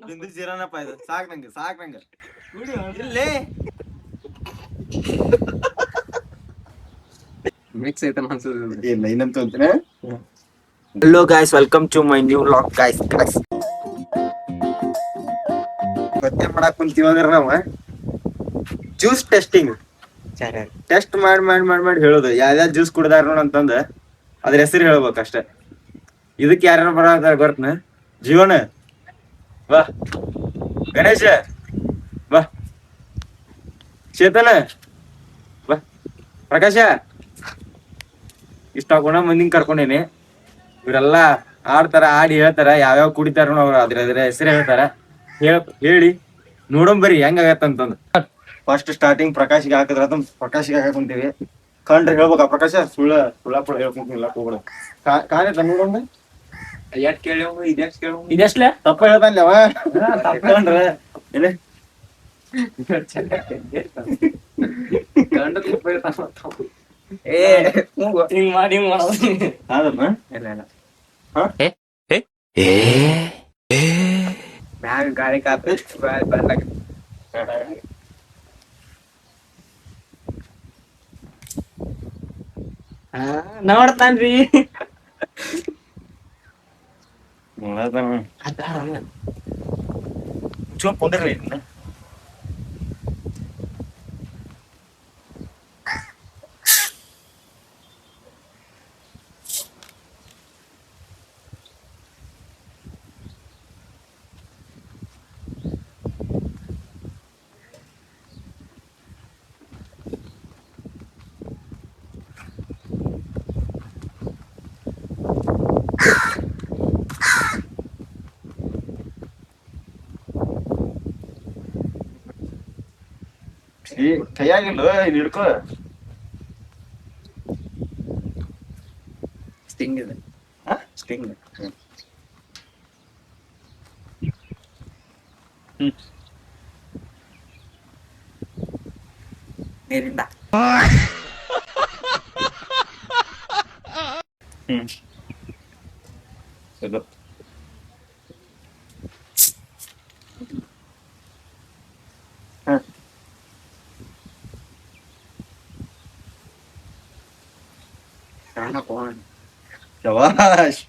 ಬಿಂದು ಜೀರಾನಪ್ಪ ಇದು ಸಾಕ್ ನಂಗೆ ಇಲ್ಲೇ ಮಿಕ್ಸ್ ಐತೆ ಅನ್ಸುತ್ತೆ. ಇಲ್ಲ ಇನ್ನಂತ ಅಂತೀನಿ. Hello guys, welcome to my new vlog guys. ಮತ್ತೆ ಮಾಡಕ್ ಕುಂತೀವಿ ಅಂದ್ರೆ ನಾವು ಜ್ಯೂಸ್ ಟೆಸ್ಟಿಂಗ್ ಟೆಸ್ಟ್ ಮಾಡಿ ಹೇಳೋದು ಯಾವ್ಯಾವ ಜ್ಯೂಸ್ ಕುಡ್ದಾರ ನೋಡ ಅಂತಂದ ಅದ್ರ ಹೆಸರು ಹೇಳ್ಬೇಕಷ್ಟೆ. ಇದಕ್ಕೆ ಯಾರು ಬರ ಬರ್ತನ ಜೀವನ ಬಾ, ಗಣೇಶ ಬಾ, ಚೇತನ ಬಾ, ಪ್ರಕಾಶ ಇಷ್ಟ ಗುಣ ಮಂದಿನ ಕರ್ಕೊಂಡೇನಿ. ಇವರೆಲ್ಲಾ ಆಡ್ತಾರ, ಆಡಿ ಹೇಳ್ತಾರ ಯಾವ್ಯಾವ ಕುಡಿತಾರ ಅವ್ರು ಅದ್ರ ಹೆಸರು ಹೇಳ್ತಾರ. ಹೇಳಿ ನೋಡಂಬರಿ ಹೆಂಗಾಗತ್ತಂತಂದು. ಫಸ್ಟ್ ಸ್ಟಾರ್ಟಿಂಗ್ ಪ್ರಕಾಶಿಗೆ ಹಾಕಿದ್ರ ಪ್ರಕಾಶಿಗೆ ಹಾಕೊಂತೀವಿ. ಕಂಡ್ರೆ ಹೇಳ್ಬೇಕ ಪ್ರಕಾಶ ಸುಳ್ಳಾಪುಳ ಹೇಳ್ಕೊಂತಿಲ್ಲ ಹೋಗ್ಬಿಡ ಕಾಣೈತ ನೋಡಂಬ ಎಷ್ಟ್ ಕೇಳಿ ಇದೆಷ್ಟಲೆ ತಪ್ಪ ಹೇಳ್ತಾನೆ ಅವ ತಪ್ಕೊಂಡ್ರ ಏನೇ ಹಿಂಗ್ ಮಾಡಿ ಆದಮ್ಮ ಇಲ್ಲ ಏ ಮ್ಯಾಗ ಗಾಳಿ ಕಾತು ಬರ್ಲಾಕ ನೋಡ್ತಾನ್ರಿ. ಚೂಪ್ ಕುಂದ್ರಿ ಕೈಯಾಗಿಲ್ಲ ಇಲ್ಲಿ ಹಿಡ್ಕೊ. ಸ್ಟಿಂಗ್ ಇದೆ ಸ್ಟಿಂಗ್. ನೀರಿಂದ ಇದು ಶಬಾಷ್.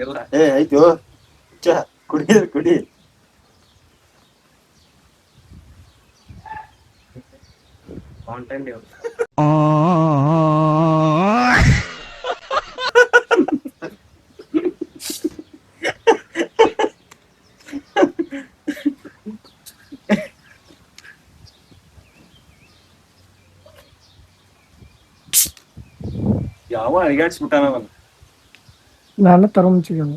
ಇಲ್ಲ ಏ ಆಯ್ತು ಚಾ ಕುಡಿ ಫೌಂಟೇನ್ ಡ್ಯೂ. ಯಾವ ಅಳಿಗಾಡ್ಸ್ಬಿಟ್ಟಾನ ಅವನು. ನಾನು ತಗೊಂಡ್ಸಿಗಲ್ಲ.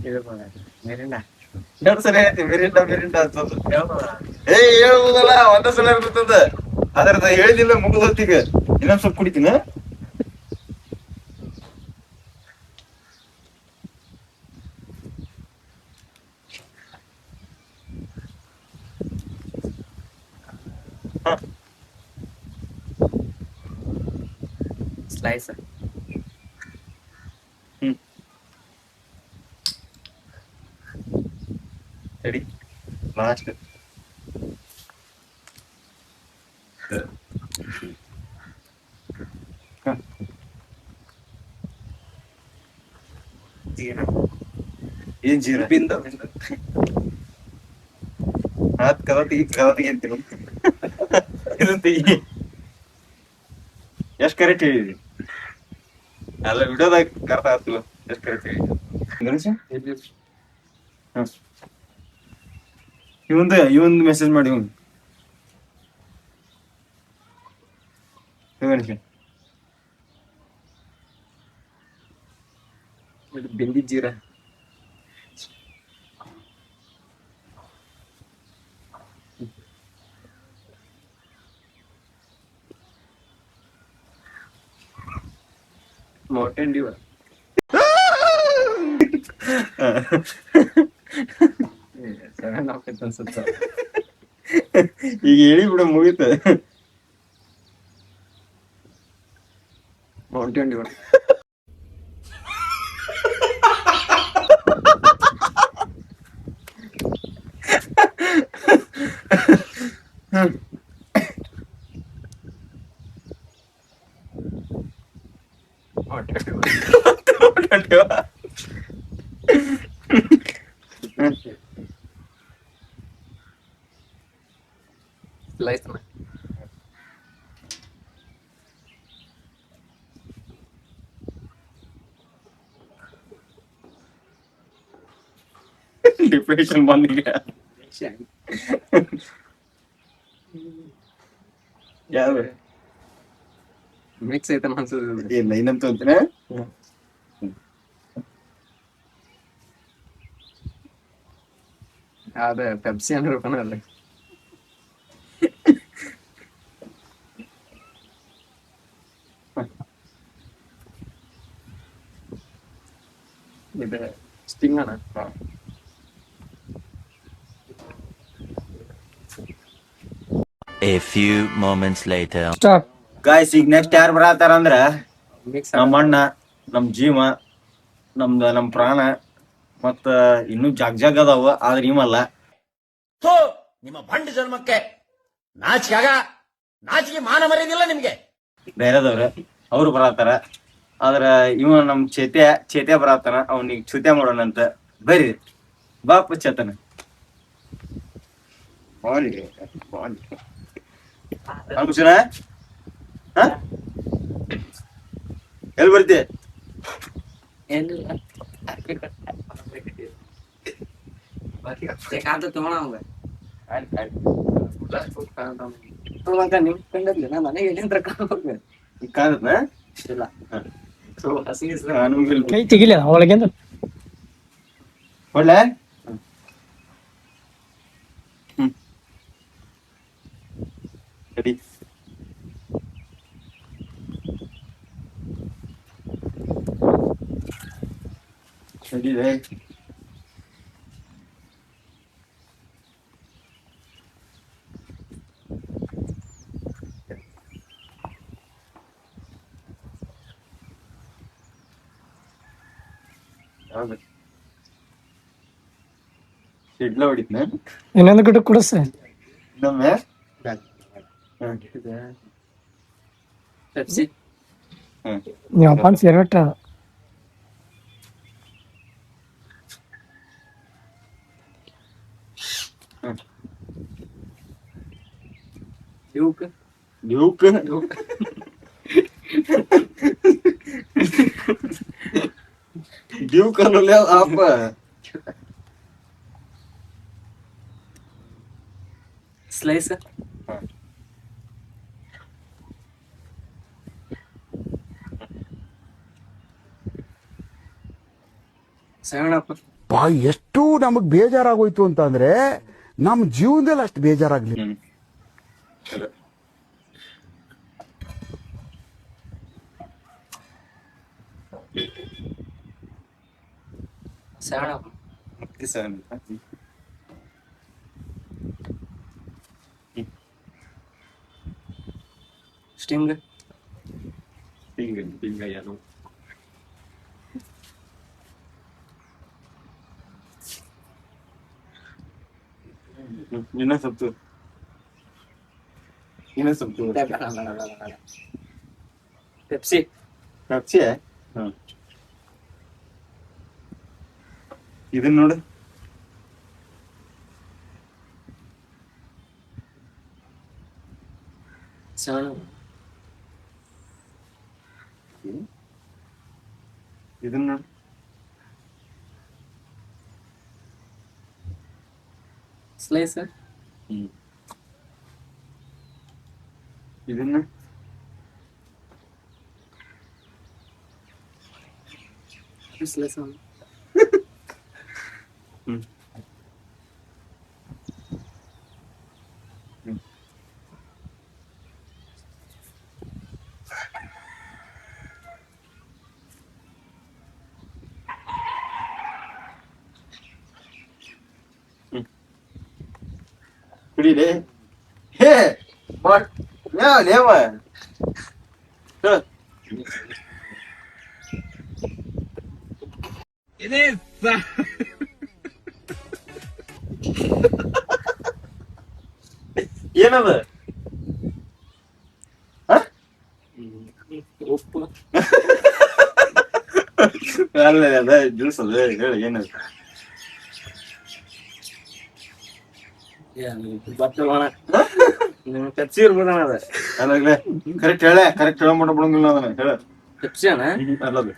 ಇದು ಮೇಲಿಂದ ಎರಡು ಸಲ ಹೇಳ್ತೀವಿ ಮಿರಿಂಡ ಅಂತಂದು. ಹೇಳುವುದಲ್ಲ ಒಂದ ಸಲ ಇರ್ತದ ಅದ್ರದ ಹೇಳಿದಿಲ್ಲ ಮುಗಿದೊತ್ತಿಗ ಇನ್ನೊಂದ್ ಸ್ವಲ್ಪ ಕುಡಿತೀನ. ಸ್ಲೈಸ್ ಸರಿ ಲಾಸ್ಟ್ ಏನ್ ಜೀರ ಬಿಂದು ಹಾತ್ ಕದತಿ ಅಂತೀವಿ. ಎಷ್ಟ್ ಕರೆಕ್ಟ್ ಹೇಳಿದ್ರಿ ಅಲ್ಲ ವಿಡಿಯೋದಾಗ ಅರ್ಥ ಆಗ್ತಿಲ್ಲ. ಎಷ್ಟ್ ಕರೆಕ್ಟ್ ಹೇಳಿದ್ರಿ ಗಣೇಶ. ಇವಂದು ಮೆಸೇಜ್ ಮಾಡಿ ಇವನ್ Ganesha Bindu Jeera Mountain Dew Seven Up ಅನ್ಸುತ್ತೆ ಈಗ ಹೇಳಿ ಬಿಡ ಮುಗಿತ. ಮೌಂಟೇನ್ ಡ್ಯೂ ಸ್ಲೈಸ್ ಡಿಪ್ರೆಷನ್ ಬಂದಿಗೆ ಯಾವ ಮಿಕ್ಸ್ ಐತೆ ಅನ್ಸುತ್ತೆ. ಇಲ್ಲ ಇನ್ನಂತ ಅಂತೀನಿ. ಅದೇ ಪೆಪ್ಸಿ ಅಂದ್ರೆ ಅಲ್ಲ ಇದು ಸ್ಟಿಂಗ್ ಅಣ್ಣ. A few moments later. Start. Guys ಈಗ ನೆಕ್ಸ್ಟ್ ಯಾರು ಬರತ್ತಾರ ಅಂದ್ರ ಮಿಕ್ಸ್ ನಮ್ಮ ಅಣ್ಣ, ನಮ್ ಜೀವ, ನಮ್ ಪ್ರಾಣ, ಮತ್ತ ಇನ್ನೂ ಜಗ್ ಅದಾವ. ಆದ್ರ ಇವಲ್ಲ ನಿಮ್ಮ ಬಂಡ ಜನ್ಮಕ್ಕೆ ನಾಚಿಕೆ ಮಾನ ಮರ್ಯಾದಿಲ್ಲ ನಿಮ್ಗೆ. ಬೇರೆದವ್ರ ಅವ್ರು ಬರತ್ತಾರ. ಆದ್ರ ಇವ ನಮ್ ಚೇತ್ಯ ಬರತ್ತಾನ. ಅವ್ನಿಗೆ ಚುತ್ಯ ಮಾಡೋಣಂತ. ಬರ್ರಿ ಬಾಪ ಚೇತನ. ಅಂಕುಶನ ಎಲ್ಲಿ ಬರ್ತಿ? ಈಗ ಕಾಣತ್ನ? ಕೈ ತೆಗಿಲ ಒಳಗಿಂದ. ಒಳ್ಳೆ ಸರಿ. ಸರಿದೆ. ಹೌದು ಸಿಡ್ಲ ಹೊಡಿತ್ನ ಇನ್ನೊಂದು ಗಿಡ ಕುಡಿಸ. ಇನ್ನೊಮ್ಮೆ ಪೆಪ್ಸಿ ನೀವು ಅಪ್ಪನ ಫೇವ್ರೇಟ್. ಡ್ಯೂಕ್ ಡ್ಯೂಕ್ ಡ್ಯೂಕ್ ಅನ್ನೋಲ್ಲ ಅಪ್ಪ. ಸ್ಲೈಸ್ ಸೆವೆನ್ ಅಪ್ ಎಷ್ಟು ನಮಗ್ ಬೇಜಾರಾಗೋಯ್ತು ಅಂತಂದ್ರೆ ನಮ್ ಜೀವನದಲ್ಲಿ ಅಷ್ಟು ಬೇಜಾರಾಗ್ಲಿ. ಸೆವೆನ್ ಅಪ್ ಸ್ಟಿಂಗ್ ಇನ್ನ ಸ್ವಲ್ಪ ಪೆಪ್ಸಿ ಪೆಪ್ಸಿ. ಇದನ್ನ ನೋಡು. ಸೆವೆನ್ ಇದನ್ನ ನೋಡು. ಸ್ಲೈಸ್ ಇದನ್ನ ಸ್ಲೈಸ್ ಕುಡಿಲೆ ಹೇ ಬಟ್ ಯಾವ ಲೇವ ಏನದ ಉಪ್ಪು ಅಲ್ಲ ಅದ ಜ್ಯೂಸ್ ಅದ ಹೇಳಿ ಏನದ ಗೊತ್ತಿಲ್ಲ ಪೆಪ್ಸಿ ಇರ್ಬೋದಣ ಅದ ಅಲ್ಲ ಕರೆಕ್ಟ್ ಹೇಳ ಕರೆಕ್ಟ್ ಹೇಳ ಬಿಡಂಗಿಲ್ಲ ಅದನ್ನ ಹೇಳ ಪೆಪ್ಸಿ ಅಣ್ಣ ಅಲ್ಲದು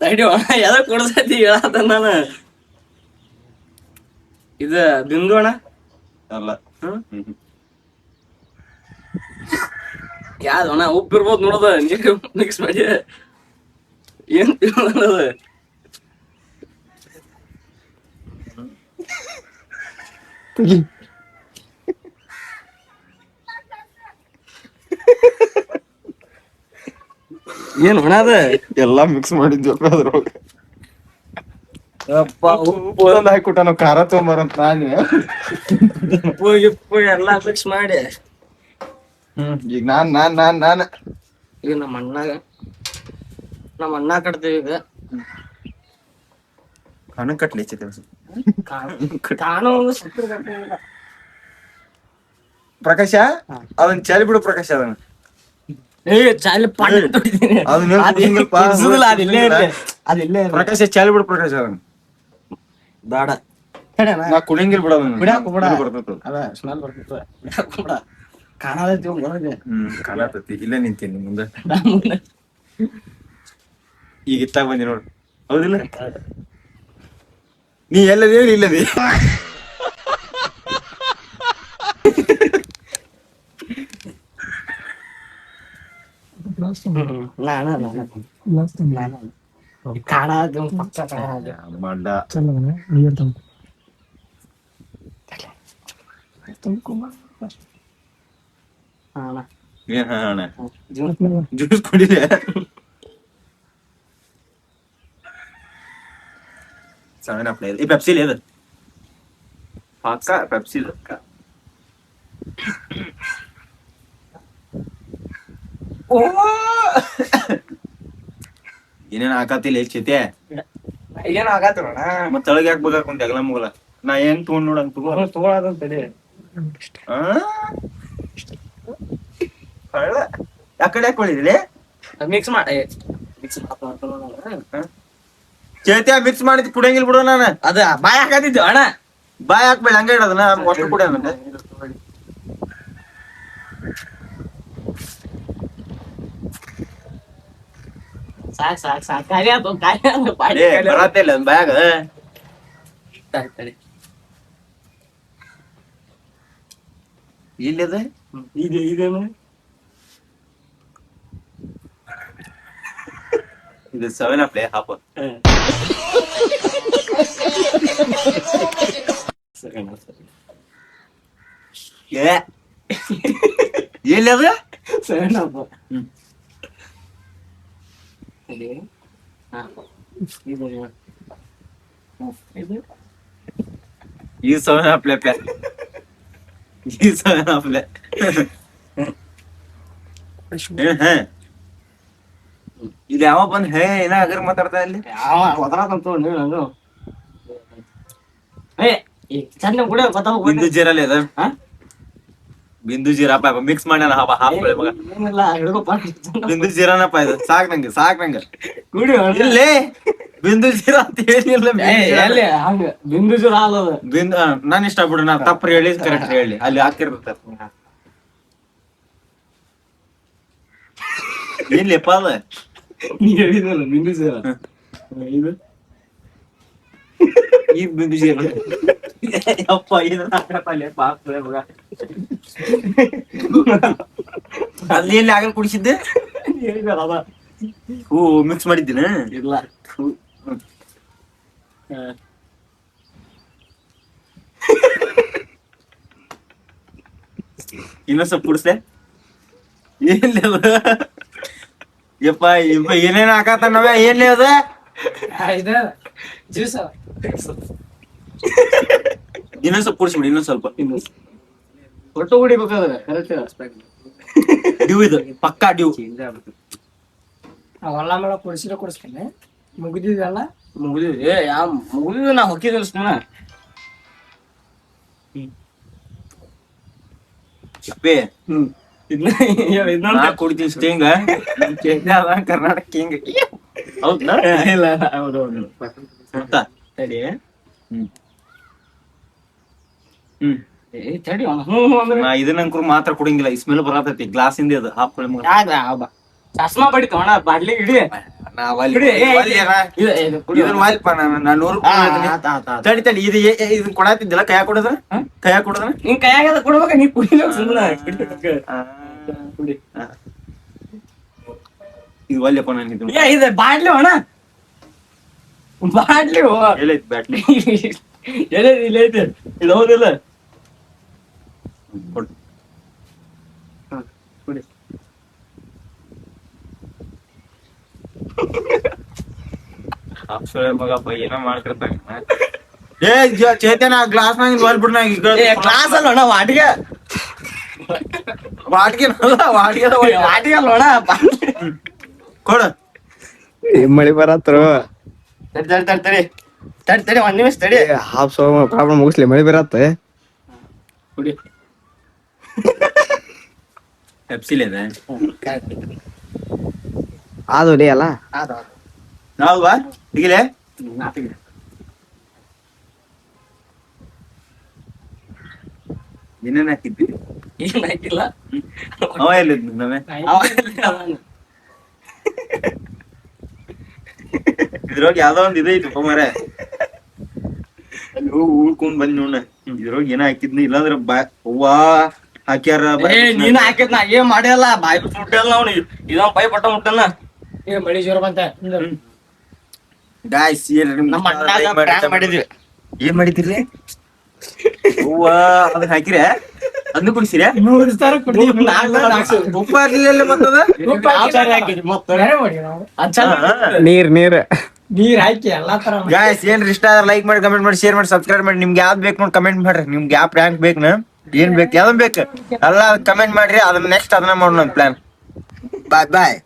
ತಡಿ ಅಣ್ಣ ಯಾವ್ದೋ ಕೊಡ್ಸತಿ ಹೇಳತ್ತ ನಾನು ಇದು ಬಿಂದು ಅಣ್ಣ ಅಲ್ಲ ಯಾವ್ದು ಅಣ್ಣ ಉಪ್ಪು ಇರ್ಬೋದು ನೋಡೋದ ನೀರು ಮಿಕ್ಸ್ ಮಾಡಿ ಏನ್ ತಿನ್ನೋದು ತೆಗಿ. ಏನ್ ಅಣ್ಣ ಅದ ಎಲ್ಲಾ ಮಿಕ್ಸ್ ಮಾಡಿದ್ವಪ್ಪ ಅದ್ರೊಳಗ ಉಪ್ಪು ಹಾಕ್ಬಿಟ್ಟ ನಾವು ಖಾರ ತಗೊಂಬರಂತ ನಾನು ಉಪ್ಪು ಗಿಪ್ಪು ಎಲ್ಲಾ ಮಿಕ್ಸ್ ಮಾಡಿ ಈಗ ನಾನ್ ಈಗ ನಮ್ಮ ಅಣ್ಣ ಕಟ್ತೀವಿ ಈಗ ಹಣ ಕಟ್ಲಿ ಕಾಣೋ ಒಂದು ಸಕ್ಕರೆ ಕಟ್ಟಿಲ್ಲ ಪ್ರಕಾಶ ಅದನ್ನ ಚಲಿ ಬಿಡು ಪ್ರಕಾಶ ಅದನ್ನ ಏ ಚಾಲಿ ಪಾಂಡ ತೊಡಿದೀನಿ ಅದನ್ನ ಕುಡಿಯಂಗಿಲ್ಲಪ್ಪ. ಅದಿಲ್ಲೇ ಇರ್ಲಿ ಅದಿಲ್ಲೇ ಇರ್ಲಿ ಪ್ರಕಾಶ ಚಲಿ ಬಿಡು ಪ್ರಕಾಶ ಅದನ್ನ ಬೇಡ ನಾ ಕುಡಿಯಂಗಿಲ್ ಬಿಡ ಅದನ್ನ ಬಿಡಾಕ ಬಿಡ ಬರ್ತೈತೆ ಅದ ಸ್ಮೆಲ್ ಬರ್ತೈತೆ ಬಿಡಾಕ ಬಿಡ ಕಾಣದೈತಿ ಒಳಗೆ ಕಾಣತೈತಿ ಇಲ್ಲೇ ನಿಂತೀನಿ ಮುಂದೆ ಈಗ ಇತ್ತಾಗ ಬಂದಿ ನೋಡು ಹೌದಿಲ್ಲ ನೀ ಎಲ್ಲದೇ ಇಲ್ಲದೆ ಗ್ಲಾಸ್ ತಗೊಂಡು, ನಾನು ಗ್ಲಾಸ್ ತಗೊಂಡು. ಕಾಣದ ಪಕ್ಕ ಕಾಣದ ಮಂಡ ಚೆಲ್ಲವನ ನೀರ್ ತಂದು ತಂದ್ಕೊಂಬ ಅಣ್ಣ ಏನ್ ಅಣ್ಣ ಜ್ಯೂಸ್ ಕುಡಿದೆ ಸೆವೆನ್ ಅಪ್ ಈ ಪೆಪ್ಸಿ లేదు ಪಕ್ಕ ಪೆಪ್ಸಿ ಏನೇನ್ ಹಾಕತಿಲ್ಲ ಚೇತೆ ಏನ್ ಆಗತ್ತಣ್ಣ ಮತ್ ತಳಗ ಯಾಕೆ ಬೇಕಾಕೊಂತ ಅಗಲ ಮುಗಲ ನಾ ಏನ್ ತಗೊಂಡ್ ನೋಡಂತ ತಗೊಳದಂತ ತಡಿ ಯಾಕಡೆ ಹಾಕೊಂಡಿದ್ರಿ ಮಿಕ್ಸ್ ಮಾಡಿ ಚೇತೆ ಮಿಕ್ಸ್ ಮಾಡಿದ್ ಕುಡಿಯಂಗಿಲ್ ಬಿಡು ನಾನು ಅದ ಬಾಯ್ ಹಾಕತ್ತಿದ್ದು ಅಣ್ಣ ಬಾಯ್ ಹಾಕ್ಬೇಡ ಹಂಗ ಇಡೋದನ್ನ ಅಷ್ಟು ಕುಡಿಯೋದಂತೆ ಸಾಕ್ ಸಾಕ್ ಸಾಕ್ ಕಾರ್ಯ ಅದು ಕಾರ್ಯ ಅದು ಪಾಡಿ ಏ ಬರತ್ತಿಲ್ಲ ಒಂದ್ ಬ್ಯಾಗ್ ತಡಿ ಇಲ್ಲದ ಇದೇನು ಇದು ಸೆವೆನ್ ಅಪ್ ಹಾಪ ಏ ಎಲ್ಲದ ಸಣ್ಣಪ್ಪ ಇದು ಇದು ಇದು ಈ ಸೆವೆನ್ ಅಪ್ ಈ ಸೆವೆನ್ ಅಪ್ ಇದು ಯಾವ ಬಂದ್ ಹೇ ಏನ ಅಗರ್ ಮಾತಾಡ್ತಾ ಇಲ್ಲಿ ಯಾವ ಒದರಾಕಂತ ನೀವು ನಂದು ಏ ಈ ಚಂದ ಕೂಡ ಬಿಂದು ಜೀರಲ್ಲಿ ಅದ ಹಾ ಬಿಂದು ಜೀರಪ್ಪ ಮಿಕ್ಸ್ ಮಾಡ್ಯಾನ ಹಾಪ ಹಾಫ್ ಮಗ ಏನಿಲ್ಲ ಹಿಡ್ಕೊಪ್ಪ ಬಿಂದು ಜೀರಾನಪ್ಪ ಇದು ಸಾಕ್ ನಂಗೆ ಕುಡಿ ಇಲ್ಲೇ ಬಿಂದು ಜೀರಾ ಅಂತ ಹೇಳಿಲ್ಲ ಎಲ್ಲಿ ಹಂಗ ಬಿಂದು ಜೋರ ಆಲದ ಬಿಂದು ನಾನು ಇಷ್ಟ ಬಿಡು ನಾ ತಪ್ಪು ಹೇಳಿ ಕರೆಕ್ಟ್ ಹೇಳಿ ಅಲ್ಲಿ ಹಾಕಿರ್ತೈತೆ ಏನ್ಲಿಪ್ಪ ಅದ ನೀ ಹೇಳಿದಲ್ಲ ಬಿಂದು ಜೋರ ಇದು ಈ ಬಿಂದು ಜೀರ ಅಪ್ಪ ಇದು ಹಾಕತ್ತಲ್ಲ ಪಾಪ ಮಗ ಅಲ್ಲಿ ಎಲ್ಲಿ ಆಗಲ್ ಕುಡಿಸಿದ್ದೆ ಹೇಳಿದಲ್ಲ ಅದ ಹೂ ಮಿಕ್ಸ್ ಮಾಡಿದ್ದೀನ ಇಲ್ಲ ಇನ್ನೊಂದ್ ಸ್ವಲ್ಪ ಕುಡಿಸ್ದೆ ಏನ್ ಯಪ್ಪ ಏನೇನ್ ಹಾಕತ್ತ ನಾವೇ ಏನ್ ಅದ ಇದು ಜ್ಯೂಸ್ ಇನ್ನೊಂದ್ ಸ್ವಲ್ಪ ಕೂಡಿಸ್ಬಿಡಿ, ಇನ್ನೊಂದ್ ಸ್ವಲ್ಪ. ಒಟ್ಟು ಹೊಡಿಬೇಕಾದ್ರೆ ಕರೆಕ್ಟ್ ಡ್ಯೂ ಇದು ಪಕ್ಕಾ ಡ್ಯೂ. ಹೊಲ ಮಳ ಕೊಡಿಸ್ತಾನೆ ಮುಗಿದಿದಲ್ಲ. ಮುಗಿದಿದೆ ಮುಗಿದಿದೆ, ನಾ ಹೊಕ್ಕಿದ್ದೆ ಸುಮ್ಮನೆ. ಅಪ್ಪೇ ಇದನ್ನ ನಾ ಕುಡಿತೀನಿ ಸ್ಟೇಂಗ. ಕರ್ನಾಟಕ ಹಿಂಗ ಹೌದಾ? ಇಲ್ಲ ಹೌದು ತಡಿ. ತಡಿ ಅಂದ್ರೆ ನಾ ಇದನ್ನಂಕರು ಮಾತ್ರ ಕುಡಿಂಗಿಲ್ಲ, ಈ ಸ್ಮೆಲ್ ಬರತೈತಿ ಗ್ಲಾಸ್ ಇಂದ ಅದು ಹಾಕೊಳ್ಳಿ ಮಗ. ಚಸ್ಮಾ ಬಡಿತ ಅಣ್ಣ ಬಾಡ್ಲಿ ಇಡಿ. ತಡಿ ಇದನ್ನ ಕೊಡಾತಿದ್ದಿಲ್ಲ, ಕೈಯಾಗ ಕೊಡೋದ ನಿನ್ ಕೈಯಾಗ ಕೊಡ್ಬೇಕ, ನೀ ಕುಡಿಲ ಸುಮ್ಮನೆ. ಇದು ಒಲ್ಲೆಪ್ಪ ನಾನು ಇದು ಇದೆ ಬಾಡ್ಲಿ ಅಣ್ಣ, ಬಾಡ್ಲಿ ಎಲ್ಲೈತಿ ಬ್ಯಾಟ್ಲಿ ಇಲ್ಲ ಐತೆ. ಇದು ಹೌದಿಲ್ಲ? ಕೊಡು. ಕುಡಿ. ಮಗಪ್ಪ ಏನೋ ಮಾಡ್ತಿರ್ತಾನೆ. ಚೇತನ ಗ್ಲಾಸ್ ನಾಗ ಹೋಲ್ಬಿಡ್ ಕ್ಲಾಸ್ ಅಲ್ಲ ಅಣ್ಣ, ವಾಟಿಗೆ ವಾಟಿಗೆ ವಾಟಿಗೆ ಅಲ್ಲ ಅಣ್ಣ. ಕೊಡ. ಮಳಿ ಬರತ್ರು. ತಡಿ ಒಂದ್ ನಿಮಿಷ ತಡಿ. ಹಾಫ್ ಪ್ರಾಬ್ಲಮ್ ಮುಗಿಸ್ಲಿ, ಮಳಿ ಬರತ್ತ. ಕುಡಿ. ಪೆಪ್ಸಿಲ್ ಇದೆ ಅದು ಲೇ ಅಲ್ಲ. ನಾವು ಬಾ ಈಗಲೇ ಏನೇನ್ ಹಾಕಿದ್ವಿ? ಏನ್ ಹಾಕಿಲ್ಲ. ಅವ ಎಲ್ಲಿದ್ ನಮ್ಮೆ ಇದ್ರೊಳಗೆ ಯಾವ್ದೋ ಒಂದ್ ಇದೈತಪ್ಪ ಮರೆ, ಉಳ್ಕೊಂಡ್ ಬಂದ್ ನೋಡ. ಇದ್ರೊಳಗೆ ಏನೋ ಹಾಕಿದ್ನಿ, ಇಲ್ಲಾಂದ್ರ ಹೂವಾ ಹಾಕ್ಯಾರ. ನೀನ್ ಹಾಕಿದ್ ನಾ ಏನ್ ಮಾಡಿಲ್ಲ, ಬಾಯಿ ಬಿಟ್ಟು ಮುಟ್ಟಿಲ್ಲ ನಾವು. ಇದೊಂದ್ ಪೈ ಪಟ್ಟ ಮುಟ್ಟನ. ಮಳಿ ಜೋರ ಬಂತ. ಗಾಯ್ಸ್ ನಮ್ಮ ಅಣ್ಣಾಗ prank ಮಾಡಿದ್ವಿ. ಏನ್ ಮಾಡಿದ್ರಿ? ಹೂವ ಅದನ್ನ ಹಾಕಿರ ಅದನ್ನ ಕುಡಿಸಿರ? ಉಪ್ಪ ಹಾಕ್ಲಿಲ್ಲ ಮತ್ತದ ನೀರ್ ಹಾಕಿ ಎಲ್ಲಾ ತರ ಗಾಯ್ಸ್ ಏನ್ ಇಷ್ಟ ಆದ್ರೆ ಲೈಕ್ ಮಾಡಿ, ಕಮೆಂಟ್ ಮಾಡಿ, ಶೇರ್ ಮಾಡಿ, ಸಬ್ಸ್ಕ್ರೈಬ್ ಮಾಡಿ. ನಿಮ್ಗೆ ಯಾವ್ದು ಬೇಕು ನೋಡಿ ಕಮೆಂಟ್ ಮಾಡ್ರಿ. ನಿಮ್ಗೆ ಯಾವ ಪ್ರ್ಯಾಂಕ್ ಬೇಕು, ಏನ್ ಬೇಕು, ಯಾವ್ದು ಬೇಕು ಎಲ್ಲ ಕಮೆಂಟ್ ಮಾಡ್ರಿ. ಅದನ್ನ ನೆಕ್ಸ್ಟ್ ಅದನ್ನ ಮಾಡೋಣ ಪ್ಲಾನ್. ಬಾಯ್ ಬಾಯ್.